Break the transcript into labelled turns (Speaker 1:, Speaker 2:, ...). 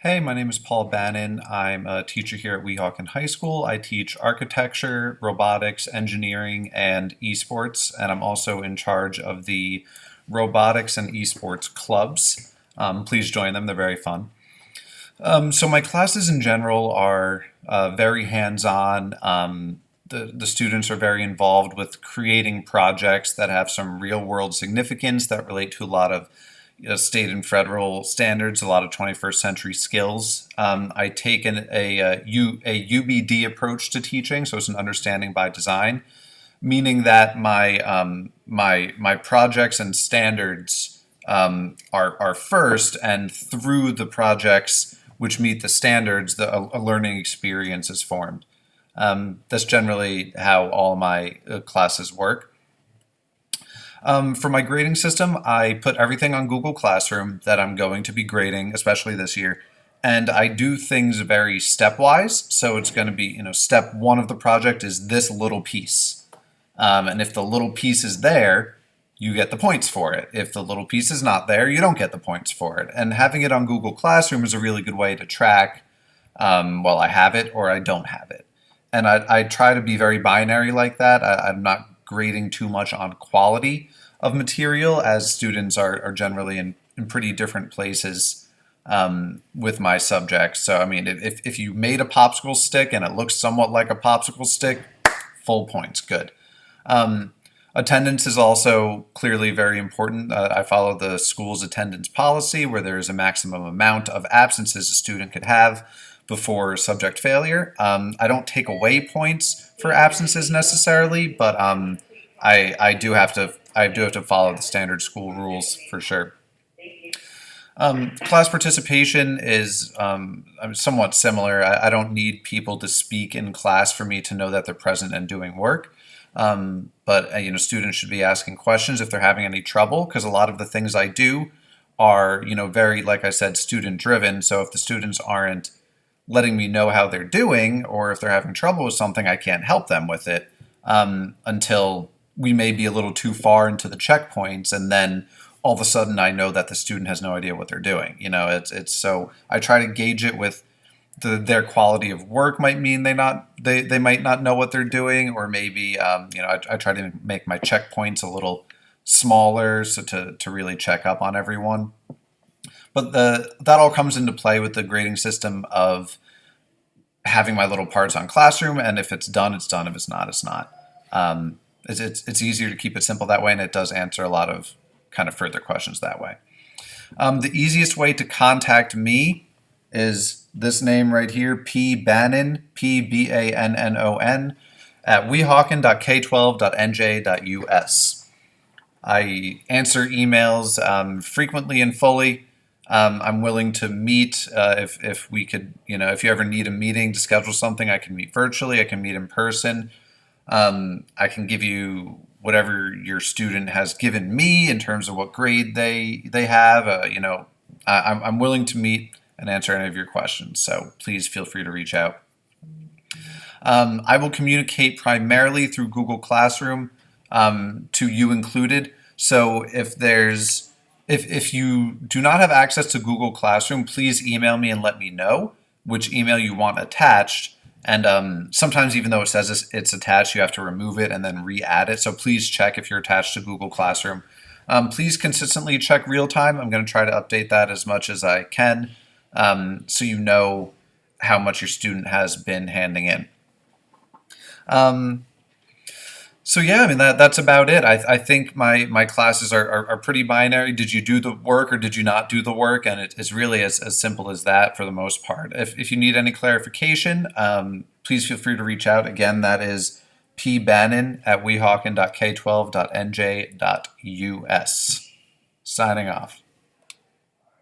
Speaker 1: Hey, my name is Paul Bannon. I'm a teacher here at Weehawken High School. I teach architecture, robotics, engineering, and esports, and I'm also in charge of the robotics and esports clubs. Please join them, they're very fun. So my classes in general are very hands-on. The students are very involved with creating projects that have some real-world significance that relate to a lot of state and federal standards, a lot of 21st century skills. I take a UBD approach to teaching, so it's an understanding by design, meaning that my projects and standards are first, and through the projects which meet the standards, a learning experience is formed. That's generally how all my classes work. For my grading system, I put everything on Google Classroom that I'm going to be grading, especially this year. And I do things very stepwise. So it's going to be, step one of the project is this little piece. And if the little piece is there, you get the points for it. If the little piece is not there, you don't get the points for it. And having it on Google Classroom is a really good way to track, well, I have it or I don't have it. And I try to be very binary like that. I'm not grading too much on quality of material, as students are generally in pretty different places with my subjects. So, I mean, if you made a popsicle stick and it looks somewhat like a popsicle stick, full points, good. Attendance is also clearly very important. I follow the school's attendance policy where there is a maximum amount of absences a student could have before subject failure. I don't take away points for absences necessarily, but I do have to follow the standard school rules for sure. Class participation is somewhat similar. I don't need people to speak in class for me to know that they're present and doing work. But students should be asking questions if they're having any trouble, because a lot of the things I do are, very, like I said, student driven. So if the students aren't letting me know how they're doing, or if they're having trouble with something, I can't help them with it until we may be a little too far into the checkpoints, and then all of a sudden I know that the student has no idea what they're doing. It's so I try to gauge it with their quality of work. Might mean they might not know what they're doing, or maybe I try to make my checkpoints a little smaller so to really check up on everyone. But that all comes into play with the grading system of having my little parts on Classroom, and if it's done, it's done. If it's not, it's not. It's easier to keep it simple that way, and it does answer a lot of kind of further questions that way. The easiest way to contact me is this name right here, P. Bannon, Pbannon, at weehawken.k12.nj.us. I answer emails frequently and fully. I'm willing to meet if we could, if you ever need a meeting to schedule something, I can meet virtually, I can meet in person. I can give you whatever your student has given me in terms of what grade they have. I'm willing to meet and answer any of your questions, so please feel free to reach out. I will communicate primarily through Google Classroom, to you included. So if you do not have access to Google Classroom, please email me and let me know which email you want attached. And sometimes, even though it says it's attached, you have to remove it and then re-add it. So please check if you're attached to Google Classroom. Please consistently check real time. I'm going to try to update that as much as I can, so you know how much your student has been handing in. So yeah, I mean that's about it. I think my classes are pretty binary. Did you do the work or did you not do the work? And it's really as simple as that for the most part. If you need any clarification, please feel free to reach out. Again, that is pbannon at weehawken.k12.nj.us. Signing off.